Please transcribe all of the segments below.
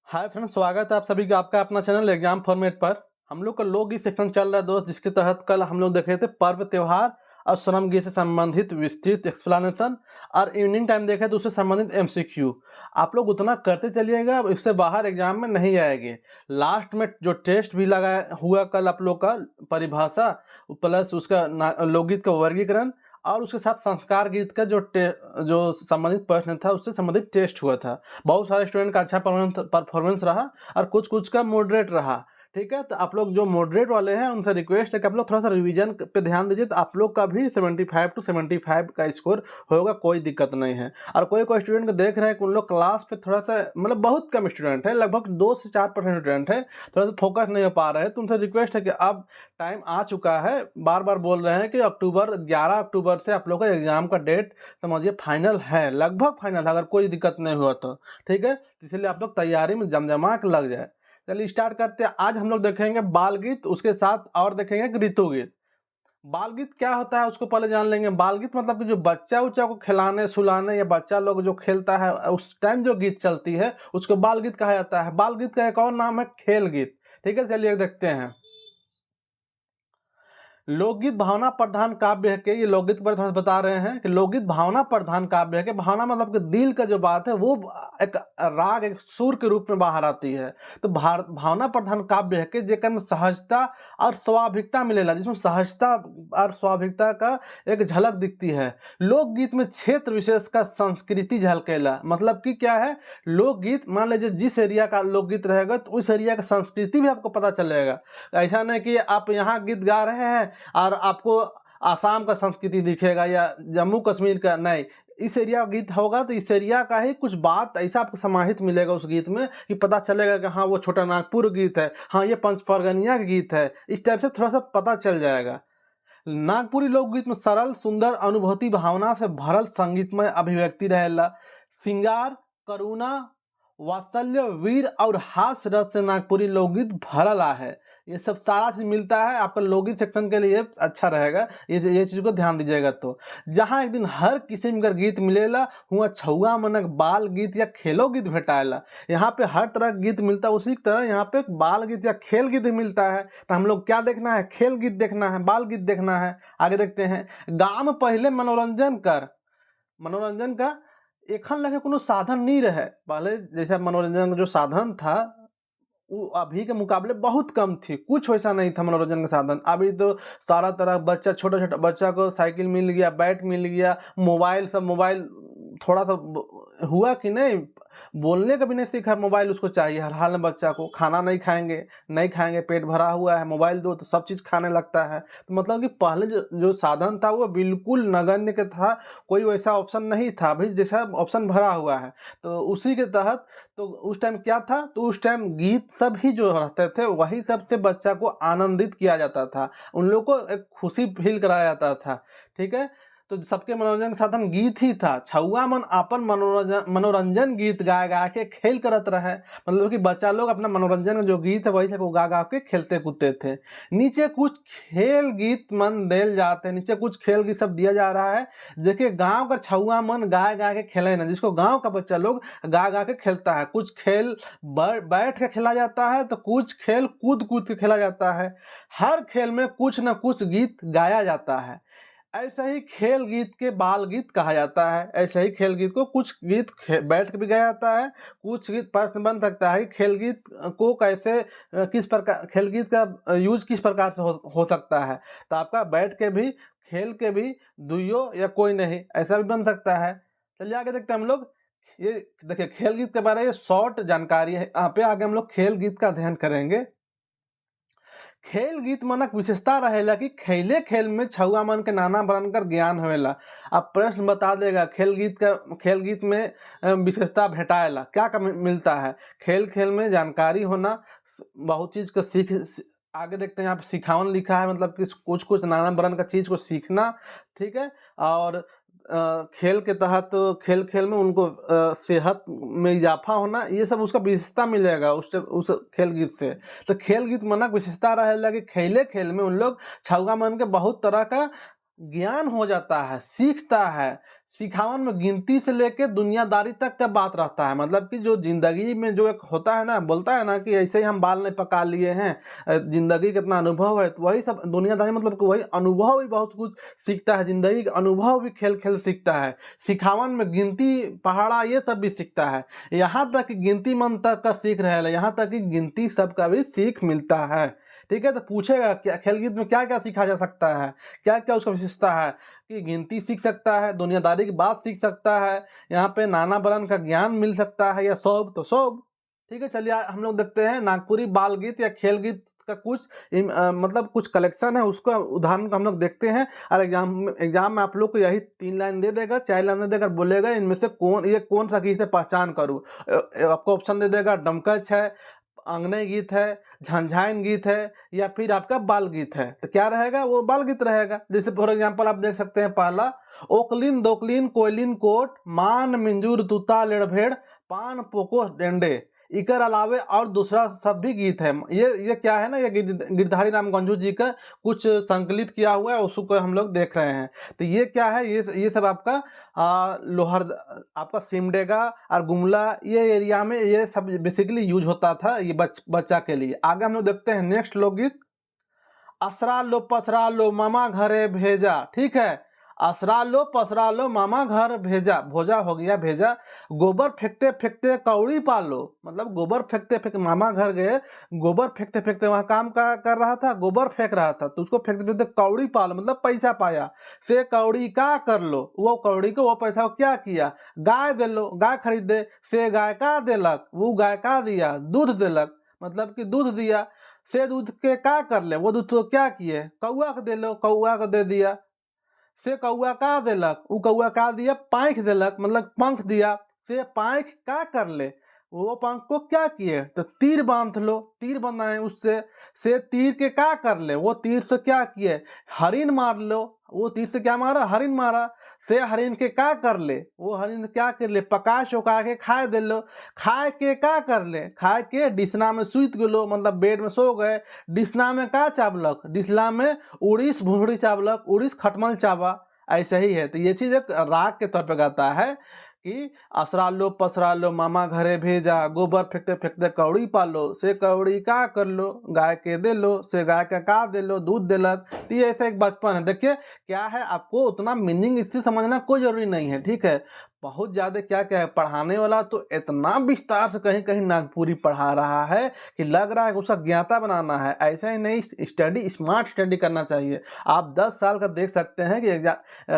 Hi friends, स्वागत है आप सभी का आपका अपना चैनल एग्जाम फॉर्मेट पर। हम लोग का लोकगीत सेक्शन चल रहा है दोस्त, जिसके तहत कल हम लोग देख रहे थे पर्व त्योहार और श्रम गीत से संबंधित विस्तृत एक्सप्लेनेशन, और इवनिंग टाइम देखे तो उससे संबंधित एमसीक्यू। आप लोग उतना करते चलिएगा, इससे बाहर एग्जाम में नहीं आएंगे। लास्ट में जो टेस्ट भी लगा हुआ कल आप लोग का परिभाषा प्लस उसका लोकगीत का वर्गीकरण और उसके साथ संस्कार गीत का जो संबंधित प्रश्न था उससे संबंधित टेस्ट हुआ था। बहुत सारे स्टूडेंट का अच्छा परफॉर्मेंस रहा और कुछ कुछ का मॉडरेट रहा। ठीक है, तो आप लोग जो मॉडरेट वाले हैं उनसे रिक्वेस्ट है कि आप लोग थोड़ा सा रिवीजन पे ध्यान दीजिए, तो आप लोग का भी 75 to 75 का स्कोर होगा, कोई दिक्कत नहीं है। और कोई कोई स्टूडेंट को देख रहे हैं कि उन लोग क्लास पे थोड़ा सा मतलब बहुत कम स्टूडेंट है, लगभग 2 से 4% स्टूडेंट है, थोड़ा सा फोकस नहीं हो पा रहे हैं। तो उनसे रिक्वेस्ट है कि अब टाइम आ चुका है, बार बार बोल रहे हैं कि 11 अक्टूबर से आप लोग का एग्जाम का डेट समझिए फाइनल है, लगभग फाइनल है, अगर कोई दिक्कत नहीं हुआ तो। ठीक है, इसलिए आप लोग तैयारी में जमजमा के लग जाए। चलिए स्टार्ट करते हैं। आज हम लोग देखेंगे बाल गीत, उसके साथ और देखेंगे ऋतु गीत। बाल गीत क्या होता है उसको पहले जान लेंगे। बाल गीत मतलब कि जो बच्चा उच्चा को खिलाने सुलाने या बच्चा लोग जो खेलता है उस टाइम जो गीत चलती है उसको बाल गीत कहा जाता है। बाल गीत का एक और नाम है खेल गीत। ठीक है, चलिए देखते हैं। लोकगीत भावना प्रधान काव्य है कि ये लोकगीत पर थोड़ा बता रहे हैं कि लोकगीत भावना प्रधान काव्य है कि भावना मतलब कि दिल का जो बात है वो एक राग एक सुर के रूप में बाहर आती है। तो भावना प्रधान काव्य है कि जेकर में सहजता और स्वाभाविकता मिलेला, जिसमें सहजता और स्वाभाविकता का एक झलक दिखती है। लोकगीत में क्षेत्र विशेष का संस्कृति झलकेला, मतलब कि क्या है, लोकगीत मान लीजिए जिस एरिया का लोकगीत रहेगा तो उस एरिया का संस्कृति भी आपको पता चलेगा। ऐसा नहीं कि आप यहाँ गीत गा रहे हैं और आपको आसाम का संस्कृति दिखेगा या जम्मू कश्मीर का, नहीं। इस एरिया का गीत होगा तो इस एरिया का ही कुछ बात ऐसा आपको समाहित मिलेगा उस गीत में कि पता चलेगा कि हाँ वो छोटा नागपुर गीत है, हाँ ये पंचपरगनिया का गीत है। इस टाइप से थोड़ा सा पता चल जाएगा। नागपुरी लोकगीत में सरल सुंदर अनुभूति भावना से भरल संगीतमय अभिव्यक्ति रहेला। श्रृंगार करुणा वात्सल्य वीर और हास्य रस से नागपुरी लोकगीत भरला है। ये सब सारा चीज मिलता है, आपका लोकगीत सेक्शन के लिए अच्छा रहेगा, ये चीज को ध्यान दीजिएगा। तो जहाँ एक दिन हर किस्म का गीत मिलेला हुआ छुआ मनक बाल गीत या खेलो गीत भेटाएला। यहाँ पे हर तरह का गीत मिलता है, उसी तरह यहाँ पे बाल गीत या खेल गीत भी मिलता है। तो हम लोग क्या देखना है, खेल गीत देखना है, बाल गीत देखना है। आगे देखते हैं। गाँव में पहले मनोरंजन का एखन लगे कोनो साधन नहीं रहे। पहले जैसा मनोरंजन का जो साधन था वो अभी के मुकाबले बहुत कम थी, कुछ वैसा नहीं था मनोरंजन का साधन। अभी तो सारा तरह बच्चा छोटा छोटा बच्चा को साइकिल मिल गया, बैट मिल गया, मोबाइल थोड़ा सा हुआ कि नहीं, बोलने का भी नहीं सीखा, मोबाइल उसको चाहिए हर हाल में। बच्चा को खाना नहीं खाएंगे, पेट भरा हुआ है, मोबाइल दो तो सब चीज़ खाने लगता है। तो मतलब कि पहले जो साधन था वो बिल्कुल नगण्य के था, कोई वैसा ऑप्शन नहीं था। अभी जैसा ऑप्शन भरा हुआ है तो उसी के तहत तो उस टाइम क्या था, तो उस टाइम गीत सब ही जो रहते थे वही सबसे बच्चा को आनंदित किया जाता था, उन लोग को एक खुशी फील कराया जाता था। ठीक है, तो सबके मनोरंजन का साधन गीत ही था। छुआ मन अपन मनोरंजन गीत गा गा के खेल करत रहे, मतलब कि बच्चा लोग अपना मनोरंजन का जो गीत है वही सब गा गा के खेलते कूदते थे। नीचे कुछ खेल गीत मन देल जाते हैं, नीचे कुछ खेल गीत सब दिया जा रहा है। देखिए गांव का छुआ मन गा गा के खेले ना, जिसको गांव का बच्चा लोग गा गा के खेलता है। कुछ खेल बैठ के खेला जाता है तो कुछ खेल कूद कूद के खेला जाता है। हर खेल में कुछ न कुछ गीत गाया जाता है। ऐसा ही खेल गीत के बाल गीत कहा जाता है। ऐसे ही खेल गीत को कुछ गीत बैठ के भी गाया जाता है, कुछ गीत प्रश्न बन सकता है कि खेल गीत को कैसे किस प्रकार खेल गीत का यूज किस प्रकार से हो सकता है। तो आपका बैठ के भी खेल के भी दुइयो या कोई नहीं, ऐसा भी बन सकता है। चलिए आगे देखते हैं हम लोग। ये देखिए खेल गीत के बारे में शॉर्ट जानकारी है, यहाँ पे आगे हम लोग खेल गीत का अध्ययन करेंगे। खेल गीत मनक विशेषता रहेला कि खेले खेल में छुआ मन के नाना बनकर ज्ञान होवेला। अब प्रश्न बता देगा खेल गीत में विशेषता भेटाएला क्या मिलता है। खेल में जानकारी होना, बहुत चीज का आगे देखते हैं यहाँ पे सिखावन लिखा है, मतलब कि कुछ कुछ नाना बरन का चीज को सीखना। ठीक है, और खेल के तहत खेल में उनको सेहत में इजाफा होना, ये सब उसका विशेषता मिलेगा उस खेल गीत से। तो खेल गीत मनक विशेषता रहेला कि खेल में उन लोग छुआ मन के बहुत तरह का ज्ञान हो जाता है, सीखता है। सिखावन में गिनती से लेके दुनियादारी तक का बात रहता है। मतलब कि जो ज़िंदगी में जो एक होता है ना, बोलता है ना कि ऐसे ही हम बाल नहीं पका लिए हैं, ज़िंदगी का इतना अनुभव है, तो वही सब दुनियादारी, मतलब कि वही अनुभव भी बहुत कुछ सीखता है। ज़िंदगी का अनुभव भी खेल-खेल सीखता है। सिखावन में गिनती, पहाड़ा ये सब भी सीखता है। यहाँ तक कि गिनती मन तक का सीख रहेला, यहाँ तक कि गिनती सब का भी सीख मिलता है। ठीक है, तो पूछेगा क्या खेल गीत में क्या-क्या सीखा जा सकता है? क्या-क्या उसका विशेषता है? कि गिनती सीख सकता है, दुनियादारी की बात सीख सकता है, यहाँ पे नाना बरन का ज्ञान मिल सकता है, या सौब तो सौब। ठीक है, चलिए हम लोग देखते हैं नागपुरी बाल गीत या खेल गीत का कुछ मतलब कुछ कलेक्शन है, उसका उदाहरण को हम लोग देखते हैं। और एग्जाम में आप लोग को यही 3 लाइन दे देगा, 4 लाइन दे देगा, बोलेगा इनमें से कौन सा गीत है, पहचान करूँ। आपको ऑप्शन दे देगा, डमकच है, आंगनई गीत है, झंझाइन गीत है, या फिर आपका बाल गीत है। तो क्या रहेगा, वो बाल गीत रहेगा। जैसे फॉर एग्जांपल आप देख सकते हैं, पहला ओकलिन दोकलिन कोयलिन कोट मान मिंजूर तूता लेड़भेड़ पान पोको डेंडे, इकर अलावे और दूसरा सब भी गीत है। ये क्या है ना, ये गिरधारी राम गंजू जी का कुछ संकलित किया हुआ है, उसको हम लोग देख रहे हैं। तो ये क्या है, ये सब आपका लोहर, आपका सिमडेगा और गुमला, ये एरिया में ये सब बेसिकली यूज होता था, ये बच्चा के लिए। आगे हम लोग देखते हैं नेक्स्ट लोकगीत, असरा लो पसरा लो मामा घरे भेजा। ठीक है, असरा लो पसरा लो मामा घर भेजा, भोजा हो गया भेजा। गोबर फेंकते फेंकते कौड़ी पालो, मतलब गोबर फेंकते फेंकते मामा घर गए, गोबर फेंकते फेंकते वहाँ काम कर रहा था, गोबर फेंक रहा था, तो उसको फेंकते फेंकते कौड़ी पालो, मतलब पैसा पाया। से कौड़ी का कर लो, वो कौड़ी को, वो पैसा को क्या किया, गाय दे लो, गाय खरीदे। से गाय का देलक, वो गाय का दिया, दूध देलक, मतलब कि दूध दिया। से दूध के का कर ले, वो दूध तो क्या किए, कौआ को दे लो, कौआ को दे दिया। से कौआ का देलक, उ कौआ का दिया, पाँख देलक, मतलब पंख दिया। से पाँख का कर ले, वो पंख को क्या किए, तो तीर बांध लो, तीर बनाए उससे। से तीर के का कर ले, वो तीर से क्या किए, हरिन मार लो, वो तीर से क्या मारा, हरिन मारा। से हरिन के का कर ले, वो हरिन क्या कर ले, पका चौका के खाए दे लो। खाए के का कर ले, खाए के डिसना में सूत गेलो, मतलब बेड में सो गए। डिसना में का चावलक, डिसला में उड़ीस भूड़ी चावलक, उड़ीस खटमल चावा। ऐसे ही है। तो ये चीज़ एक राग के तौर पे गाता है कि असरा लो पसरा लो मामा घरे भेजा, गोबर फेंकते फेंकते कौड़ी पालो। से कौड़ी का कर लो, गाय के दे लो, से गाय का दे लो, दूध देलक। तो ये ऐसा एक बचपन है। देखिए क्या है, आपको उतना मीनिंग इससे समझना कोई जरूरी नहीं है। ठीक है, बहुत ज़्यादा क्या क्या है, पढ़ाने वाला तो इतना विस्तार से कहीं कहीं नागपुरी पढ़ा रहा है कि लग रहा है कि उसका ज्ञाता बनाना है। ऐसा ही नहीं, स्टडी स्मार्ट स्टडी करना चाहिए। आप 10 साल का देख सकते हैं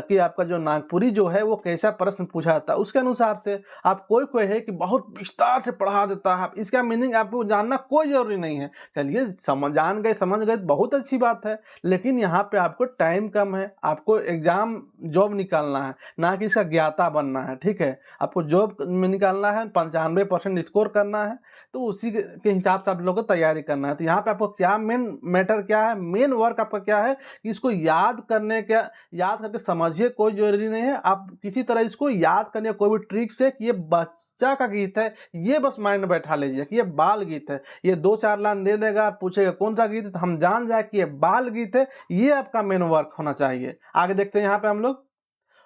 कि आपका जो नागपुरी जो है वो कैसा प्रश्न पूछा जाता है, उसके अनुसार से आप कोई है कि बहुत विस्तार से पढ़ा देता है, इसका मीनिंग आपको जानना कोई ज़रूरी नहीं है। चलिए जान गए समझ गए बहुत अच्छी बात है, लेकिन यहाँ पे आपको टाइम कम है, आपको एग्जाम जॉब निकालना है, ना कि इसका ज्ञाता बनना है। ठीक है, आपको जॉब में निकालना है, 95% स्कोर करना है, तो उसी के हिसाब से आप लोगों को तैयारी करना है। तो यहाँ पे आपको क्या मेन मैटर क्या है, मेन वर्क आपका क्या है कि इसको याद करके समझिए, कोई जरूरी नहीं है आप किसी तरह इसको याद करने, कोई भी ट्रिक से कि ये बच्चा का गीत है, ये बस माइंड में बैठा लीजिए कि ये बाल गीत है। ये 2-4 लाइन दे देगा, पूछेगा कौन सा गीत है, तो हम जान जाए कि ये बाल गीत है। ये आपका मेन वर्क होना चाहिए। आगे देखते हैं यहाँ पे हम लोग,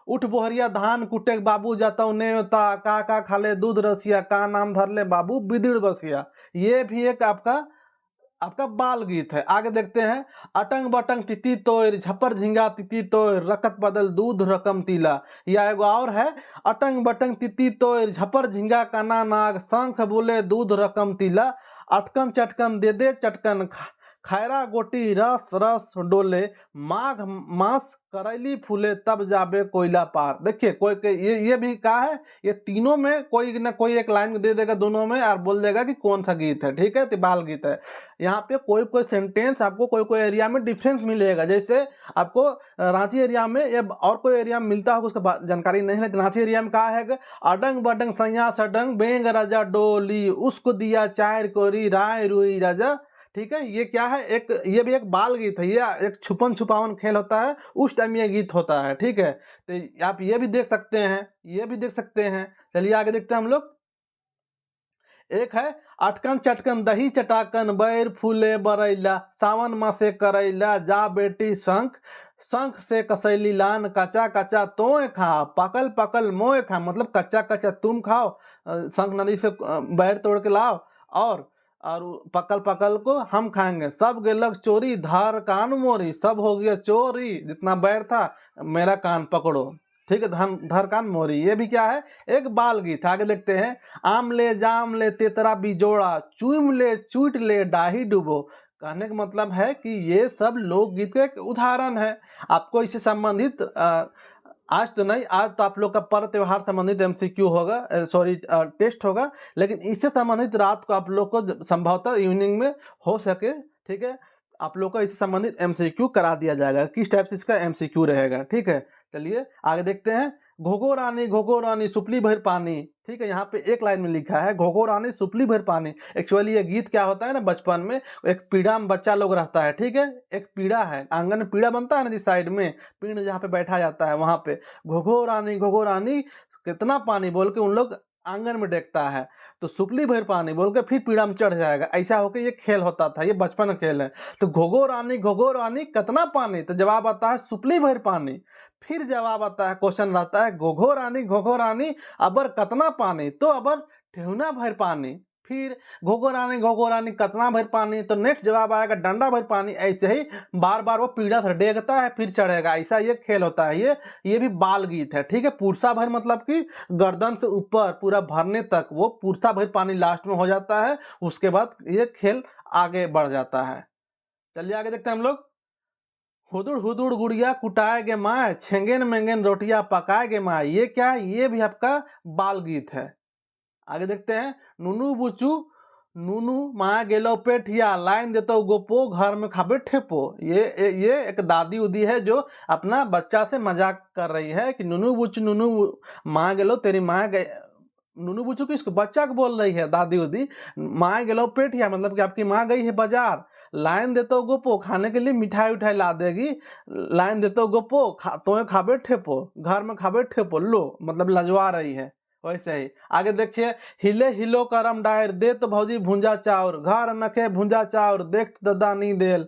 उठ बोहरिया धान कुटे बाबू जाता नेवता, का खाले दूध रसिया, का नाम धर ले बाबू बिदिड़ बसिया। ये भी एक आपका बाल गीत है। आगे देखते हैं, अटंग बटंग तिती तोयर झपर झिंगा तिती तोयर रकत बदल दूध रकम तीला। या एगो और है, अटंग बटंग तिती तोयर झपर झिंगा काना नाग शंख बोले दूध रकम तीला। अटकन चटकन दे दे चटकन खैरा गोटी रस रस डोले, माघ मास करैली फूले तब जाबे कोयला पार। देखिए ये भी कहा है, ये तीनों में कोई ना कोई एक लाइन दे देगा दोनों में और बोल देगा कि कौन सा गीत है। ठीक है, तो बाल गीत है। यहाँ पे कोई सेंटेंस आपको कोई एरिया में डिफरेंस मिलेगा। जैसे आपको रांची एरिया में या और कोई एरिया में मिलता होगा, उसका जानकारी नहीं है, लेकिन रांची एरिया में कहा है, अडंग बडंग सैया सडंग बेंग राजा डोली, उसको दिया चार कोरी राय रुई राजा। ठीक है, ये क्या है, ये भी एक बाल गीत है। ये एक छुपन छुपावन खेल होता है, उस टाइम ये गीत होता है। ठीक है, तो आप ये भी देख सकते हैं, ये भी देख सकते हैं। चलिए आगे देखते हैं हम लोग। एक है, अटकन चटकन दही चटाकन बैर फूले बरैला, सावन मासे करैला जा बेटी शंख शंख से कसैली लान, कच्चा कच्चा तोय खा, पकल पकल मोय खा, मतलब कच्चा कच्चा तुम खाओ, शंख नदी से बैर तोड़ के लाओ, और पकल पकल को हम खाएंगे। सब गेलक चोरी धार कान मोरी, सब हो गया चोरी, जितना बैर था मेरा कान पकड़ो। ठीक है, धर कान मोरी, ये भी क्या है, एक बाल गीत। आगे देखते हैं, आम ले जाम ले तेतरा बिजोड़ा, चूम ले चूट ले डाही डूबो। कहने का मतलब है कि ये सब लोकगीत का एक उदाहरण है। आपको इससे संबंधित आज तो नहीं, आज तो आप लोग का पर्व त्योहार संबंधित एमसीक्यू होगा, सॉरी टेस्ट होगा, लेकिन इससे संबंधित रात को आप लोग को संभवतः इवनिंग में हो सके, ठीक है, आप लोग को इससे संबंधित एमसीक्यू करा दिया जाएगा, किस टाइप से इसका एमसीक्यू रहेगा। ठीक है, चलिए आगे देखते हैं। घोघो रानी सुपली भर पानी। ठीक है, यहाँ पे एक लाइन में लिखा है घोघो रानी सुपली भर पानी। एक्चुअली ये गीत क्या होता है ना, बचपन में एक पीढ़ा में बच्चा लोग रहता है, ठीक है, एक पीढ़ा है, आंगन में पीढ़ा बनता है ना जिस साइड में, पीढ़ जहाँ पे बैठा जाता है वहां पे घोघो रानी कितना पानी बोल के उन लोग आंगन में देखता है, तो सुपली भर पानी बोल के फिर पीढ़ा में चढ़ जाएगा। ऐसा होकर ये खेल होता था, ये बचपन का खेल है। तो घोघो रानी कितना पानी, तो जवाब आता है सुपली भर पानी। फिर जवाब आता है, क्वेश्चन रहता है घोघो रानी अबर कतना पानी, तो अबर ठेहुना भर पानी। फिर घोघो रानी कतना भर पानी, तो नेक्स्ट जवाब आएगा डंडा भर पानी। ऐसे ही बार बार वो पीढ़ा से डेगता है फिर चढ़ेगा, ऐसा ये खेल होता है। ये भी बाल गीत है। ठीक है, पुरसा भर मतलब कि गर्दन से ऊपर पूरा भरने तक वो पुरसा भर पानी लास्ट में हो जाता है, उसके बाद ये खेल आगे बढ़ जाता है। चलिए आगे देखते हैं हम लोग। हुदुड़ हुदुड़ गुड़िया कुटाएगे माँ, छेंगेन मेंगेन रोटियां पकाएगे माँ। ये क्या है, ये भी आपका बाल गीत है। आगे देखते हैं। नुनू बुचू नुनू माँ गेलो पेठिया, लाइन देतो गोपो घर में खाबे ठेपो। ये एक दादी उदी है जो अपना बच्चा से मजाक कर रही है कि नुनू बुचू नुनू माँ गेलो, तेरी माँ गए, नुनू बुचू किसको, बच्चा को बोल रही है दादी उदी। माँ गेलो पेठिया मतलब कि आपकी माँ गई है बाजार, लाइन देते हो गोपो, खाने के लिए मिठाई उठाई ला देगी, लाइन देते हो गोपो तो खाबे ठेपो, घर में खाबे ठेपो, लो मतलब लजवा रही है। वैसे ही आगे देखिए। हिले हिलो करम डायर, दे तो भौजी भुंजा चाउर, घर नखे भुंजा चाउर, देख तो ददा नहीं देल,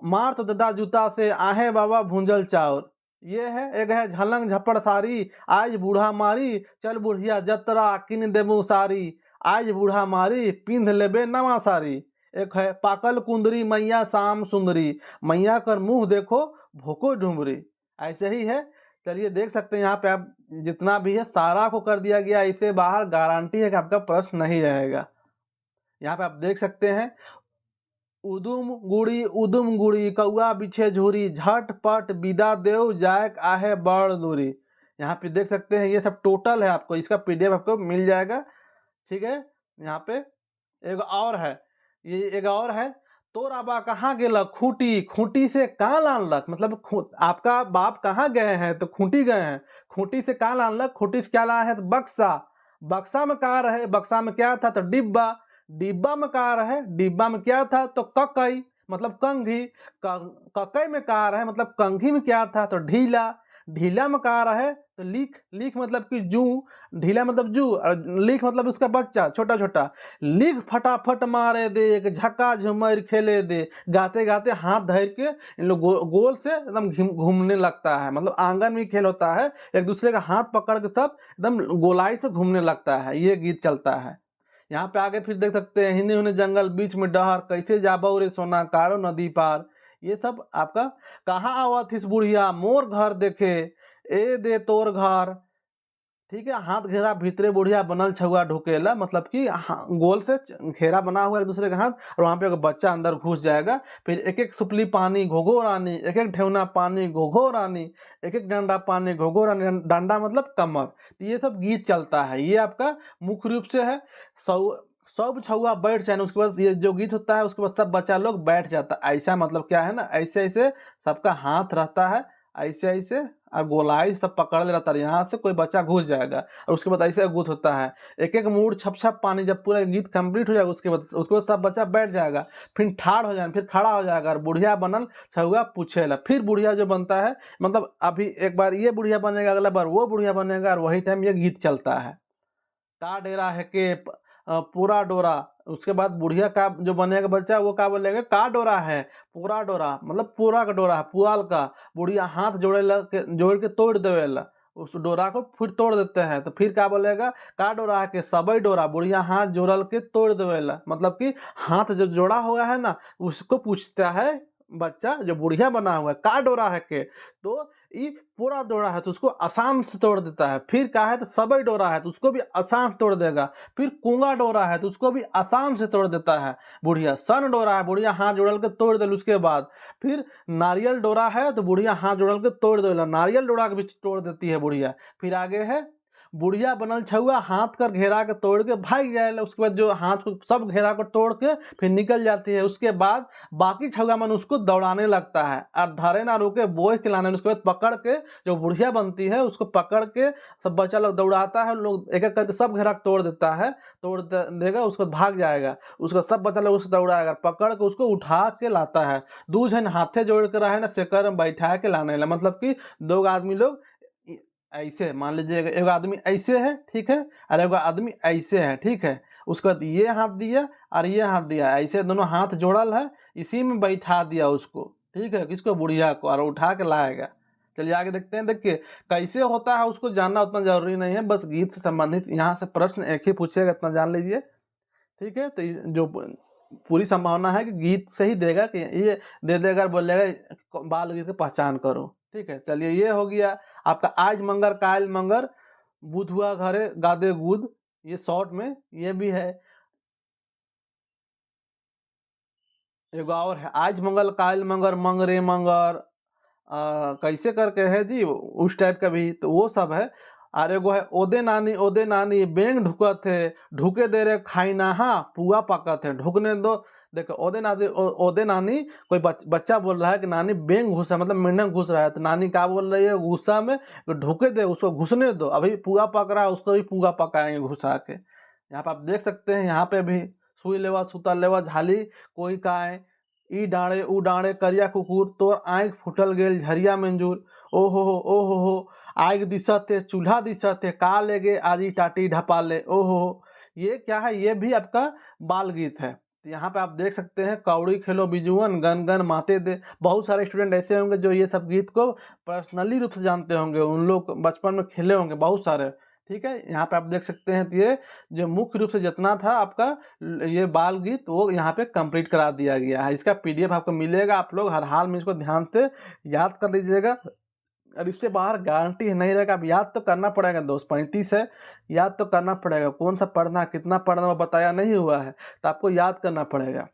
मार तो ददा जूता से, आहे बाबा भुंजल चाउर। ये है। एक है झलंग झपड़ सारी, आज बूढ़ा मारी, चल बुढ़िया जतरा किन देबू सारी, आज बूढ़ा मारी पिंध लेबे नवा सारी। एक है पाकल कुंदरी मैया शाम सुंदरी, मैया कर मुंह देखो भोको ढूंबरी। ऐसे ही है। चलिए देख सकते हैं यहाँ पे आप जितना भी है सारा को कर दिया गया, इसे बाहर गारंटी है कि आपका प्रश्न नहीं रहेगा। यहाँ पे आप देख सकते हैं। उदुम गुड़ी कौआ बिछे झूरी, झटपट विदा देव जायक आहे बड़ दूरी। यहाँ पे देख सकते हैं ये सब टोटल है, आपको इसका पीडीएफ आपको मिल जाएगा। ठीक है, यहाँ पे एक और है, ये एक और है। तोरा बा कहाँ गेलक खूंटी, खूंटी से कहाँ लानलक, मतलब आपका बाप कहाँ गए हैं, तो खूंटी गए हैं, खूंटी से कहाँ लानलक, खूंटी से क्या लाए हैं, तो बक्सा, बक्सा में कहाँ रहे, बक्सा में क्या था, तो डिब्बा, डिब्बा में कहाँ रहे, डिब्बा में क्या था, तो ककई मतलब कंघी, ककई में कहाँ रहे मतलब कंघी में क्या था, तो ढीला, ढीला में कहाँ रहे, तो लीख, लीख मतलब कि जू, ढीला मतलब जू, और लीख मतलब उसका बच्चा छोटा छोटा। लीख फटाफट मारे दे, एक झक्का झुमर खेले दे, गाते गाते हाथ धर के इन लोग गोल से एकदम घूमने लगता है, मतलब आंगन में खेल होता है, एक दूसरे का हाथ पकड़ के सब एकदम गोलाई से घूमने लगता है, ये गीत चलता है। यहाँ पे आगे फिर देख सकते हैं। हिन्ने हुने जंगल बीच में डहर, कैसे जाबो रे सोना कारो नदी पार। ये सब आपका कहाँ आवत इस बुढ़िया मोर घर देखे, ए दे तोर घर। ठीक है, हाथ घेरा भीतरे बुढ़िया बनल छुआ ढुकेला, मतलब कि गोल से घेरा बना हुआ है एक दूसरे के हाथ, और वहां पे एक बच्चा अंदर घुस जाएगा। फिर एक एक सुपली पानी घोघो रानी, एक एक ढेवना पानी घोघो रानी, एक एक डंडा पानी घोघो रानी, डंडा मतलब कमर। तो ये सब गीत चलता है, ये आपका मुख्य रूप से है। सब छुआ बैठ जाए, उसके बाद ये जो गीत होता है उसके बाद सब बच्चा लोग बैठ जाता है। ऐसा मतलब क्या है ना, ऐसे ऐसे सबका हाथ रहता है, ऐसे ऐसे और गोलाई सब पकड़ रहता है, यहाँ से कोई बच्चा घुस जाएगा, और उसके बाद ऐसे गूथ होता है। एक एक मूड छप छप पानी, जब पूरा गीत कंप्लीट हो जाएगा उसके बाद सब बच्चा बैठ जाएगा, फिर ठाड़ हो जाए, फिर खड़ा हो जाएगा, और बुढ़िया बनल छुआ पूछेला। फिर बुढ़िया जो बनता है, मतलब अभी एक बार ये बुढ़िया बनेगा, अगला बार वो बुढ़िया बनेगा, और वही टाइम ये गीत चलता है। का डेरा है के पूरा डोरा, उसके बाद बुढ़िया का जो बनेगा बच्चा वो क्या बोलेगा, का डोरा है, पूरा डोरा, मतलब पूरा का डोरा है, पुआल का। बुढ़िया हाथ जोड़ के तोड़ देवेला, उस डोरा को फिर तोड़ देते हैं, तो फिर क्या बोलेगा, का डोरा है कि सबई डोरा, बुढ़िया हाथ जोड़ल के तोड़ देवेला। मतलब कि हाथ जो जोड़ा हुआ है ना, उसको पूछता है बच्चा जो बुढ़िया बना हुआ है, का डोरा है के, तो ये पूरा डोरा है तो उसको आसान से तोड़ देता है। फिर क्या है तो सबई डोरा है तो उसको भी आसान से तोड़ देगा। फिर कुंगा डोरा है तो उसको भी आसान से तोड़ देता है बुढ़िया। सन डोरा है, बुढ़िया हाथ जोड़ल के तोड़ देल। उसके बाद फिर नारियल डोरा है तो बुढ़िया हाथ जोड़ल के तोड़ देला, नारियल डोरा के भी तोड़ देती है बुढ़िया। फिर आगे है बुढ़िया बनल छुआ, हाथ कर घेरा के तोड़ के भाग जाएगा। उसके बाद जो हाथ को सब घेरा कर तोड़ के फिर निकल जाती है। उसके बाद बाकी छुआ मन उसको दौड़ाने लगता है और धरे ना रुके बोझ के लाने। उसके बाद पकड़ के जो बुढ़िया बनती है उसको पकड़ के सब बच्चा लोग दौड़ाता है, लोग एक एक करके सब घेरा तोड़ देता है, देगा, उसको भाग जाएगा। उसका सब बच्चा लोग उसको दौड़ाएगा, पकड़ के उसको उठा के लाता है। दू जन हाथे जोड़ के रहे ना सेकर में बैठा के लाने ला। मतलब कि दो आदमी लोग ऐसे, मान लीजिए एगो आदमी ऐसे है, ठीक है, और एगो आदमी ऐसे है, ठीक है। उसके बाद ये हाथ दिया और ये हाथ दिया, ऐसे दोनों हाथ जोड़ल है, इसी में बैठा दिया उसको, ठीक है, किसको, बुढ़िया को, और उठा के लाएगा। चलिए आगे देखते हैं। देखिए कैसे होता है उसको जानना उतना जरूरी नहीं है, बस गीत से संबंधित यहाँ से प्रश्न एक ही पूछेगा, इतना जान लीजिए, ठीक है। तो जो पूरी संभावना है कि गीत से ही देगा, कि ये दे देगा, बोलेगा बाल गीत की पहचान करो, ठीक है। चलिए ये हो गया आपका आज मंगर कायल मंगर, बुधुआ घरे गादे गुद, ये शॉर्ट में ये भी है। एगो और है, आज मंगल कायल मंगर मंगरे मंगर, कैसे करके है जी, उस टाइप का भी, तो वो सब है। और एगो है ओदे नानी बेंग ढुकत है, ढुके दे रे खाई ना, हाँ पुआ पकत है, ढुकने दो। देखो ओदे नानी, कोई बच्चा बोल रहा है कि नानी बेंग घुसा, मतलब मेंढक घुस रहा है, तो नानी क्या बोल रही है गुस्सा में, तो ढुके दे, उसको घुसने दो, अभी पुआ पक रहा है, उसको भी पुआ पकाएंगे घुसा के। यहाँ पे आप देख सकते हैं, यहाँ पे भी सुई लेवा सुता लेवा झाली कोई काए, ई डाँड़े ऊ डाँड़े करिया कुकुर, तोर आँख फूटल गेल झरिया मंजूर, ओ हो आग दिशत है चूल्हा दिशत है, का लेगे आजी टाटी ढपाले, ओ हो। ये क्या है, ये भी आपका बाल गीत है। तो यहाँ पे आप देख सकते हैं, कौड़ी खेलो बिजुअन गन गन माते दे। बहुत सारे स्टूडेंट ऐसे होंगे जो ये सब गीत को पर्सनली रूप से जानते होंगे, उन लोग बचपन में खेले होंगे बहुत सारे, ठीक है। यहाँ पे आप देख सकते हैं, तो ये जो मुख्य रूप से जितना था आपका ये बाल गीत, वो यहाँ पे कंप्लीट करा दिया गया है। इसका पीडीएफ आपको मिलेगा, आप लोग हर हाल में इसको ध्यान से याद कर लीजिएगा। और इससे बाहर गारंटी नहीं रहेगा, अब याद तो करना पड़ेगा दोस्त, 35 है, याद तो करना पड़ेगा। कौन सा पढ़ना कितना पढ़ना वो बताया नहीं हुआ है, तो आपको याद करना पड़ेगा।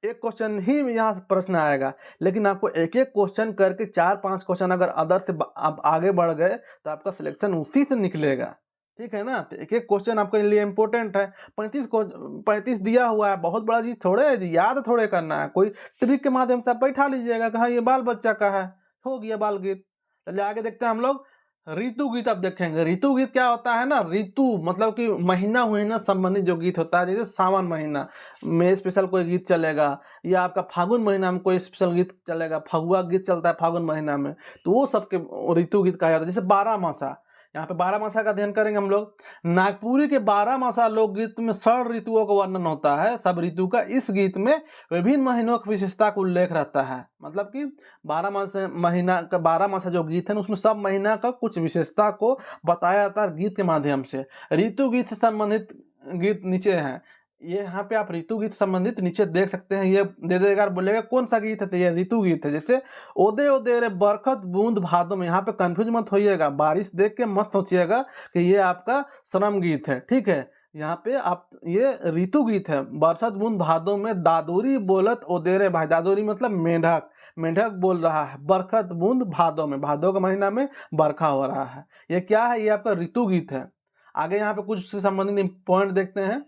एक क्वेश्चन ही यहाँ से प्रश्न आएगा, लेकिन आपको एक एक क्वेश्चन करके 4-5 क्वेश्चन अगर अदर से आप आगे बढ़ गए तो आपका सिलेक्शन उसी से निकलेगा, ठीक है ना। तो एक एक क्वेश्चन आपके लिए इंपॉर्टेंट है। 35 दिया हुआ है, बहुत बड़ा चीज़ थोड़े है, याद थोड़े करना है, कोई ट्रिक के माध्यम से आप बैठा लीजिएगा कि हाँ ये बाल बच्चा का है, हो गया बाल गीत। चलिए आगे देखते हैं हम लोग ऋतु गीत। आप देखेंगे ऋतु गीत क्या होता है ना, ऋतु मतलब कि महीना महीना संबंधित जो गीत होता है, जैसे सावन महीना में स्पेशल कोई गीत चलेगा, या आपका फागुन महीना में कोई स्पेशल गीत चलेगा, फगुआ गीत चलता है फागुन महीना में, तो वो सबके ऋतु गीत कहा जाता है। जैसे 12 मासा, यहाँ पे 12 मासा का अध्ययन करेंगे हम लोग। नागपुरी के 12 मासा लोकगीत में 6 ऋतुओं का वर्णन होता है, सब ऋतु का। इस गीत में विभिन्न महीनों की विशेषता का उल्लेख रहता है, मतलब कि 12 मास महीना का 12 मासा जो गीत है उसमें सब महीना का कुछ विशेषता को बताया जाता है गीत के माध्यम से। ऋतु गीत से संबंधित गीत नीचे हैं, ये यहाँ पे आप ऋतु गीत संबंधित नीचे देख सकते हैं। ये दे देगा, बोलेगा कौन सा गीत है, तो ये ऋतु गीत है। जैसे ओदे ओदे रे बरखत बूंद भादों में, यहाँ पे कंफ्यूज मत होइएगा, बारिश देख के मत सोचिएगा कि ये आपका श्रम गीत है, ठीक है। यहाँ पे आप ये ऋतु गीत है। बरसात बूंद भादों में दादोरी बोलत ओदे रे भाई, दादोरी मतलब मेंढक, मेंढक बोल रहा है। बरखत बूंद भादों में, भादों का महीना में बरखा हो रहा है। ये क्या है, ये आपका ऋतु गीत है। आगे यहाँ पे कुछ से संबंधित पॉइंट देखते हैं।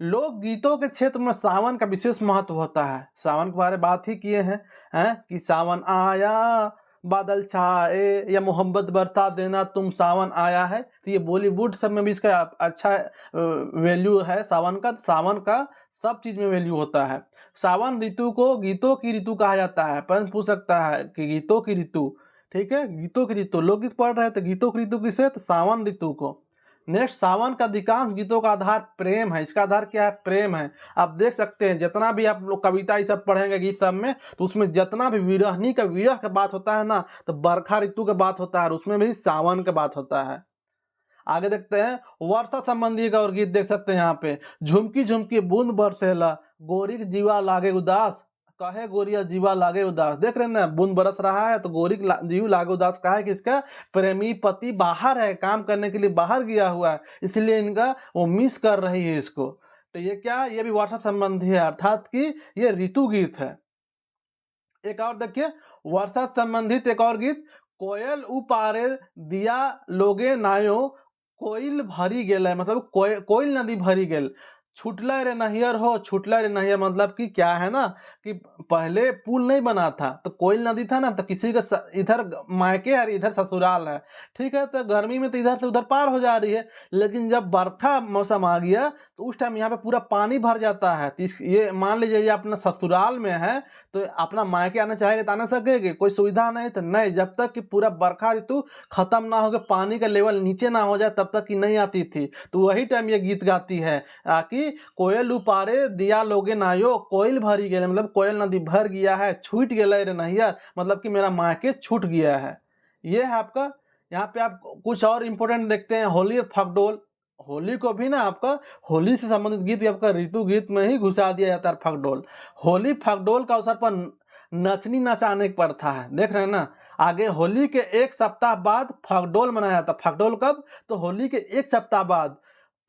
लोक गीतों के क्षेत्र में सावन का विशेष महत्व होता है। सावन के बारे में बात ही किए हैं कि सावन आया बादल छाए, या मोहब्बत बरसा देना तुम सावन आया है। तो ये बॉलीवुड सब में भी इसका अच्छा वैल्यू है सावन का। सावन का सब चीज में वैल्यू होता है। सावन ऋतु को गीतों की ऋतु कहा जाता है। प्रश्न पूछ सकता है कि गीतों की ऋतु, ठीक है, गीतों की ऋतु, लोकगीत पढ़ रहे हैं तो गीतों की ऋतु किसे, तो सावन ऋतु को। नेक्स्ट, सावन का अधिकांश गीतों का आधार प्रेम है। इसका आधार क्या है? प्रेम है। आप देख सकते हैं जितना भी आप लोग कविता ये सब पढ़ेंगे गीत सब में, तो उसमें जितना भी विरहनी का विरह का बात होता है ना, तो बरखा ऋतु का बात होता है, और उसमें भी सावन का बात होता है। आगे देखते हैं, वर्षा संबंधी का और गीत देख सकते हैं यहाँ पे। झुमकी झुमकी बूंद बरसेला, गोरी के जीवा लागे उदास, कहे गोरिया जीवा लागे उदास। देख रहे हैं ना, बूंद बरस रहा है तो गोरी जीव लागे उदास। कहा है किसका? प्रेमी पति बाहर है, काम करने के लिए बाहर गया हुआ है, इसलिए इनका वो मिस कर रही है इसको। तो ये क्या, ये भी वर्षा संबंधी है, अर्थात कि ये ऋतु गीत है। एक और देखिए, वर्षा संबंधित एक और गीत, कोयल उपारे दिया लोगे नायो, कोयल भरी गेल है, मतलब कोयल नदी भरी गेल, छुटला रे नहियर हो, छुटला रे नहियर। मतलब कि क्या है ना, कि पहले पुल नहीं बना था, तो कोयल नदी था ना, तो किसी का इधर मायके है इधर ससुराल है, ठीक है, तो गर्मी में तो इधर से उधर पार हो जा रही है, लेकिन जब बरखा मौसम आ गया तो उस टाइम यहाँ पे पूरा पानी भर जाता है। तो ये मान लीजिए ये अपना ससुराल में है, तो अपना मायके आना चाहेगा तो आना सकेगी, कोई सुविधा नहीं तो नहीं। जब तक कि पूरा बरखा ऋतु खत्म ना हो गया, पानी का लेवल नीचे ना हो जाए, तब तक की नहीं आती थी। तो वही टाइम ये गीत गाती है कि कोयल उपारे दिया लोगे नायो, कोयल भरी गेल, मतलब कोयल नदी भर गया है, छूट गया रे नैया, मतलब कि मेरा मायके छूट गया है। ये है आपका। यहाँ पे आप कुछ और इम्पोर्टेंट देखते हैं, होली और फगडोल। होली को भी ना आपका, होली से संबंधित गीत भी आपका ऋतु गीत में ही घुसा दिया जाता है। फगडोल, होली फगडोल का अवसर पर नचनी नचाने की प्रथा है, देख रहे हैं ना। आगे होली के एक सप्ताह बाद फगडोल मनाया जाता है। फगडोल कब? तो होली के एक सप्ताह बाद।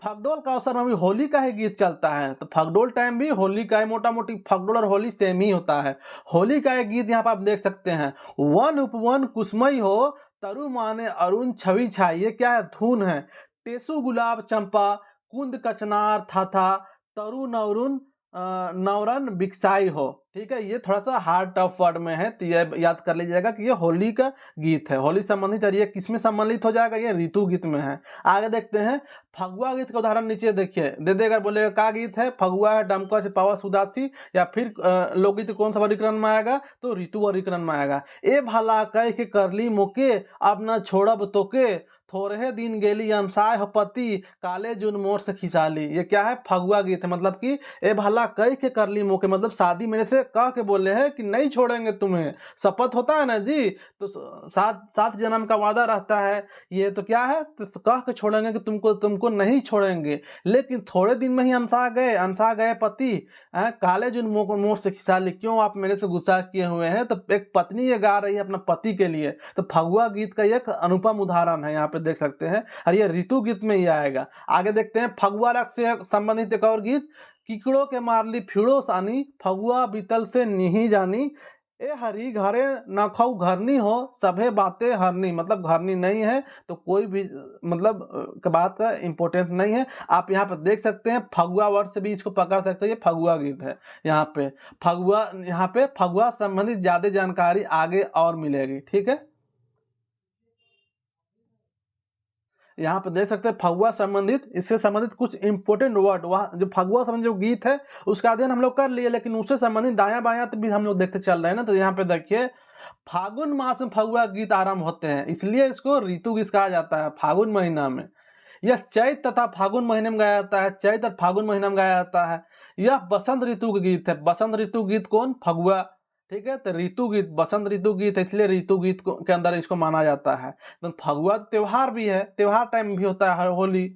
फगडोल का अवसर में भी होली का ही गीत चलता है, तो फगडोल टाइम भी होली का है। मोटा मोटी फगडोल और होली सेम ही होता है। होली का एक गीत यहाँ पर आप देख सकते हैं, वन उपवन कुसमई हो, तरु माने अरुण छवि छाई। ये क्या है? धुन है। टेसु गुलाब चंपा, कुंद कचनार था, तरु नवरुन नवरन बिकसाई हो। ठीक है, ये थोड़ा सा हार्ड टफ वर्ड में है, तो ये याद कर लीजिएगा कि ये होली का गीत है, होली संबंधित। और ये किस में सम्मिलित हो जाएगा? ये ऋतु गीत में है। आगे देखते हैं, फगुआ गीत का उदाहरण नीचे देखिए दे देगा, बोलेगा क्या गीत है? फगुआ है, डमका से पावा सुदासी। या फिर लोकगीत कौन सा वर्गीकरण में आएगा? तो ऋतु वर्गीकरण में आएगा। ए भला कह के करली मोके, अब न छोड़ब तोके, थोड़े दिन गेली अनसाय हो पति, काले जुन मोर से खिंचाली। ये क्या है? फगुआ गीत है। मतलब कि ए भला कह के करली मोके, मतलब शादी मेरे से कह के बोले हैं कि नहीं छोड़ेंगे तुम्हें, शपथ होता है ना जी, तो सात जन्म का वादा रहता है। ये तो क्या है? तो कह के छोड़ेंगे कि तुमको नहीं छोड़ेंगे, लेकिन थोड़े दिन में ही अनसा गए पति, काले जुन मोर से खिंचाली। क्यों आप मेरे से गुस्सा किए हुए हैं? तो एक पत्नी ये गा रही है अपना पति के लिए, तो फगुआ गीत का एक अनुपम उदाहरण है, यहाँ पे देख सकते हैं। और ये ऋतु गीत में ही आएगा। आगे देखते हैं, फगुआ रक्त से संबंधित एक और गीत, किकड़ो के मारली फिड़ो सानी, फगुआ बीतल से नहीं जानी, ए हरी घरे न खाऊ घरनी हो, सभे बातें हरनी। मतलब घरनी नहीं है तो कोई भी मतलब बात का इम्पोर्टेंस नहीं है। आप यहाँ पर देख सकते हैं, फगुआ वर्ड से भी इसको पकड़ सकते हैं, ये फगुआ गीत है। यहाँ पे फगुआ संबंधित ज्यादा जानकारी आगे और मिलेगी, ठीक है। यहाँ पे देख सकते हैं फगुआ संबंधित, इससे संबंधित कुछ इंपोर्टेंट वर्ड, वह जो फगुआ संबंधित जो गीत है उसका अध्ययन हम लोग कर लिए, लेकिन उससे संबंधित दायां बायां तो भी हम लोग देखते चल रहे हैं ना। तो यहाँ पे देखिए, फागुन मास में फगुआ गीत आरंभ होते हैं, इसलिए इसको ऋतु गीत कहा जाता है। फागुन महीना में यह चैत तथा फागुन महीने में गाया जाता है, चैत और फागुन महीना में गाया जाता है। यह बसंत ऋतु का गीत है। बसंत ऋतु गीत कौन? फगुआ, ठीक है। तो ऋतु गीत बसंत ऋतु गीत है, इसलिए ऋतु गीत के अंदर इसको माना जाता है। तो फगुआ त्योहार भी है, त्योहार टाइम भी होता है होली।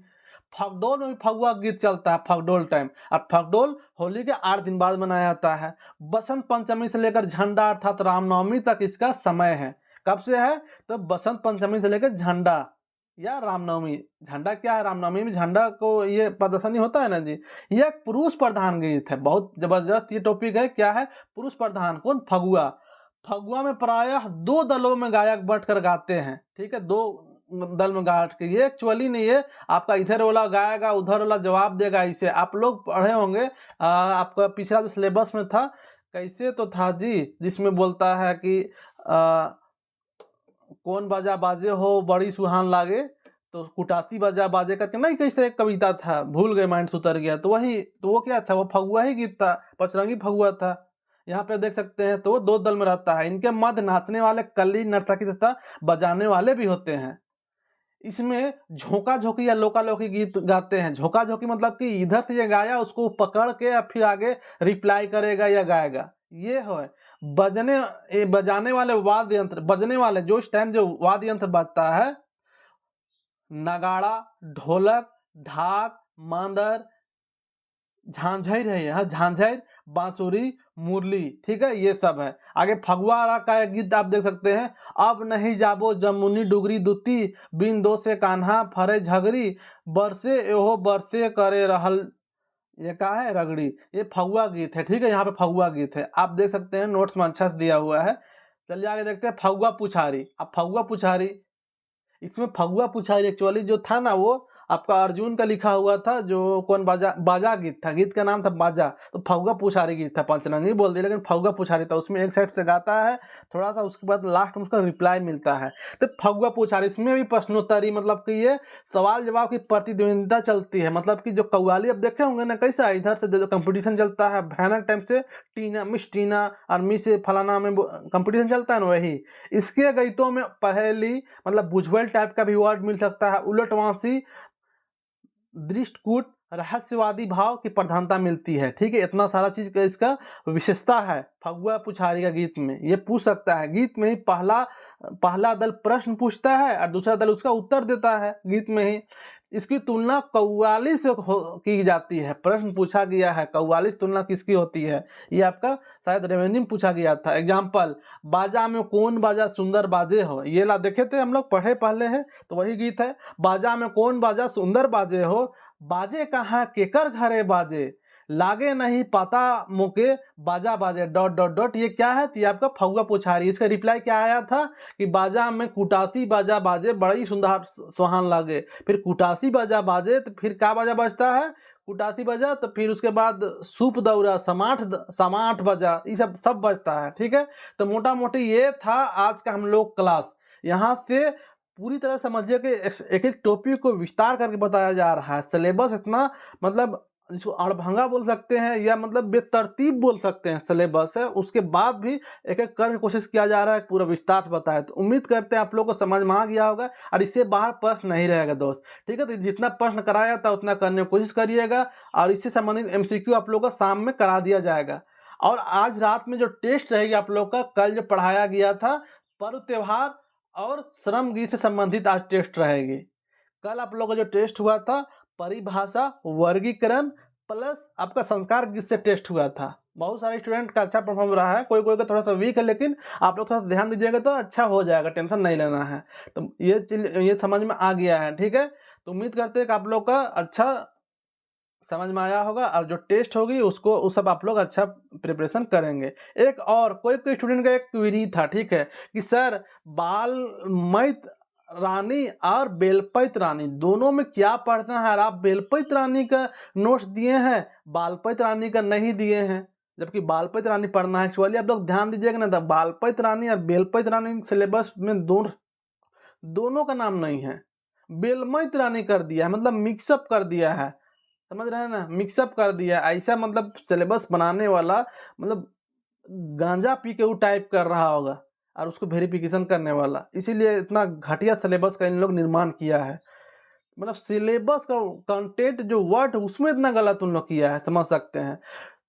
फगडोल में भी फगुआ गीत चलता है, फगडोल टाइम। अब फगडोल होली के 8 दिन बाद मनाया जाता है। बसंत पंचमी से लेकर झंडा अर्थात रामनवमी तक इसका समय है। कब से है? तो बसंत पंचमी से लेकर झंडा या रामनवमी। झंडा क्या है? रामनवमी में झंडा को ये प्रदर्शनी होता है ना जी। यह एक पुरुष प्रधान गीत है, बहुत जबरदस्त ये टॉपिक है। क्या है? पुरुष प्रधान। कौन? फगुआ। फगुआ में प्रायः 2 दलों में गायक बंटकर गाते हैं, ठीक है। 2 दल में गा के, ये एक्चुअली नहीं है आपका इधर वाला गाएगा उधर वाला जवाब देगा। इसे आप लोग पढ़े होंगे, आपका पिछला जो सिलेबस में था, कैसे तो था जी, जिसमें बोलता है कि कौन बाजा बाजे हो बड़ी सुहान लागे, तो कुटासी बाजा बाजे करके नहीं, कैसे एक कविता था, भूल गए, माइंड से उतर गया। तो वही, तो वो क्या था? वो फगुआ ही गीत था, पचरंगी फगुआ था। यहाँ पे देख सकते हैं, तो वो 2 दल में रहता है। इनके मध्य नाचने वाले कली नर्तकी तथा बजाने वाले भी होते हैं। इसमें झोंका-झोंकी या लोका-लोकी गीत गाते हैं। झोंका-झोंकी मतलब कि इधर से ये गाया उसको पकड़ के और फिर आगे रिप्लाई करेगा या गाएगा, ये है। बजाने वाले वाद्य यंत्र, बजने वाले जो इस टाइम जो वाद्य यंत्र बजता है, नगाड़ा, ढोलक, ढाक, मांदर, झांझर है यहाँ, झांझर, बांसुरी, मुरली, ठीक है, ये सब है। आगे फगुआ का एक गीत आप देख सकते हैं। अब नहीं जाबो जमुनी डुगरी दुती, बिन दो से कान्हा फरे झगरी, बरसे एहो बरसे करे रहल, ये क्या है, रगड़ी। ये फगुआ गीत है, ठीक है, यहाँ पे फगुआ गीत है, आप देख सकते हैं, नोट्स में अच्छा से दिया हुआ है। चलिए आगे देखते हैं फगुआ पुछारी। अब फगुआ पुछारी, इसमें फगुआ पुछारी एक्चुअली जो था ना, वो आपका अर्जुन का लिखा हुआ था, जो कौन बाजा गीत था, गीत का नाम था बाजा, तो फगुआ पुछारी गीत था, पंचरंगी बोल दिया लेकिन फगुआ पुछारी था। उसमें एक साइड से गाता है थोड़ा सा, उसके बाद लास्ट में उसका रिप्लाई मिलता है, तो फगुआ पुछारी। इसमें भी प्रश्नोत्तरी, मतलब कि ये सवाल जवाब की प्रतिद्वंदिता चलती है। मतलब कि जो कव्वाली अब देखे होंगे ना, कैसा इधर से जो कंपटीशन चलता है भयानक टाइम से, मिस टीना और मिस फलाना में कंपटीशन चलता है ना, वही इसके गीतों में पहली मतलब बुझवेल टाइप का भी वर्ड मिल सकता है, उलटवासी, दृष्टकूट, रहस्यवादी भाव की प्रधानता मिलती है, ठीक है। इतना सारा चीज का इसका विशेषता है फगुआ पुछारी का गीत में। ये पूछ सकता है गीत में ही, पहला दल प्रश्न पूछता है और दूसरा दल उसका उत्तर देता है गीत में ही। इसकी तुलना कव्वाली से की जाती है। प्रश्न पूछा गया है, कव्वाली से तुलना किसकी होती है, ये आपका शायद रेवेन्यू में पूछा गया था। एग्जाम्पल, बाजा में कौन बाजा सुंदर बाजे हो, ये ला देखे थे हम लोग, पढ़े पहले हैं, तो वही गीत है। बाजा में कौन बाजा सुंदर बाजे हो, बाजे कहाँ केकर घरे बाजे, लागे नहीं पता मुके बाजा बाजे डॉट डॉट डॉट। ये क्या है, तो ये आपका फगुआ पुछारी। इसका रिप्लाई क्या आया था कि बाजा में कुटासी बाजा बाजे बड़ी सुंदर सुहान लागे। फिर कुटासी बाजा बाजे तो फिर क्या बाजा बजता है, कुटासी बजा, तो फिर उसके बाद सूप दौरा, समाठ बजा, ये सब बजता है, ठीक है। तो मोटा मोटी ये था आज का हम लोग क्लास। यहाँ से पूरी तरह समझिए कि एक एक टॉपिक को विस्तार करके बताया जा रहा है। सिलेबस इतना मतलब जिसको अड़भंगा बोल सकते हैं या मतलब बेतरतीब बोल सकते हैं सिलेबस है, उसके बाद भी एक एक करके कोशिश किया जा रहा है पूरा विस्तार से बताया। तो उम्मीद करते हैं आप लोगों को समझ में आ गया होगा और इससे बाहर प्रश्न नहीं रहेगा दोस्त, ठीक है। तो जितना प्रश्न कराया था उतना करने की कोशिश करिएगा और इससे संबंधित MCQ आप लोगों को शाम में करा दिया जाएगा। और आज रात में जो टेस्ट रहेगी आप लोग का, कल जो पढ़ाया गया था पर्व त्योहार और श्रम गीत से संबंधित आज टेस्ट रहेगी। कल आप लोगों का जो टेस्ट हुआ था परिभाषा, वर्गीकरण प्लस आपका संस्कार गीत से टेस्ट हुआ था। बहुत सारे स्टूडेंट का अच्छा परफॉर्म रहा है, कोई कोई का थोड़ा सा वीक है, लेकिन आप लोग थोड़ा सा ध्यान दीजिएगा तो अच्छा हो जाएगा, टेंशन नहीं लेना है। तो ये समझ में आ गया है, ठीक है। तो उम्मीद करते हैं कि आप लोग का अच्छा समझ में आया होगा और जो टेस्ट होगी उसको उस सब आप लोग अच्छा प्रिपरेशन करेंगे। एक और कोई स्टूडेंट का एक क्वेरी था, ठीक है, कि सर बालमैत रानी और बेलपैत रानी दोनों में क्या पढ़ना है, और आप बेलपैत रानी का नोट्स दिए हैं, बालपैत रानी का नहीं दिए हैं, जबकि बालपैत रानी पढ़ना है। एक्चुअली आप लोग ध्यान दीजिएगा ना, तो बालपैत रानी और बेलपैत रानी सिलेबस में दोनों का नाम नहीं है, बेलमैत रानी कर दिया है, मतलब मिक्सअप कर दिया है, समझ रहे हैं ना, मिक्सअप कर दिया। ऐसा मतलब सिलेबस बनाने वाला मतलब गांजा पी के वो टाइप कर रहा होगा और उसको वेरिफिकेशन करने वाला, इसीलिए इतना घटिया सिलेबस का इन लोग निर्माण किया है। मतलब सिलेबस का कंटेंट जो वर्ड उसमें इतना गलत उन लोग किया है, समझ सकते हैं।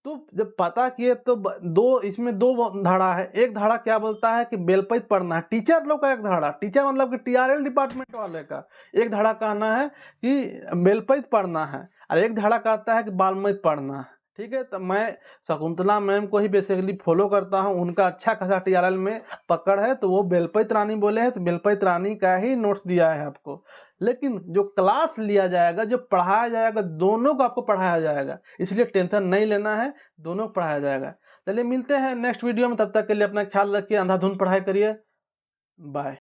तो जब पता किए तो इसमें दो धारा है। एक धारा क्या बोलता है कि बेलपैत पढ़ना है, टीचर लोग का एक धारा, टीचर मतलब कि TRL डिपार्टमेंट वाले का एक धारा कहना है कि बेलपैत पढ़ना है, और एक धारा कहता है कि बालमैत पढ़ना है, ठीक है। तो मैं शकुंतला मैम को ही बेसिकली फॉलो करता हूँ, उनका अच्छा खासा TRL में पकड़ है, तो वो बेलपैत रानी बोले हैं तो बेलपैत रानी का ही नोट्स दिया है आपको। लेकिन जो क्लास लिया जाएगा, जो पढ़ाया जाएगा, दोनों को आपको पढ़ाया जाएगा, इसलिए टेंशन नहीं लेना है, दोनों को पढ़ाया जाएगा। चलिए मिलते हैं नेक्स्ट वीडियो में, तब तक के लिए अपना ख्याल रखिए, अंधाधुंध पढ़ाई करिए, बाय।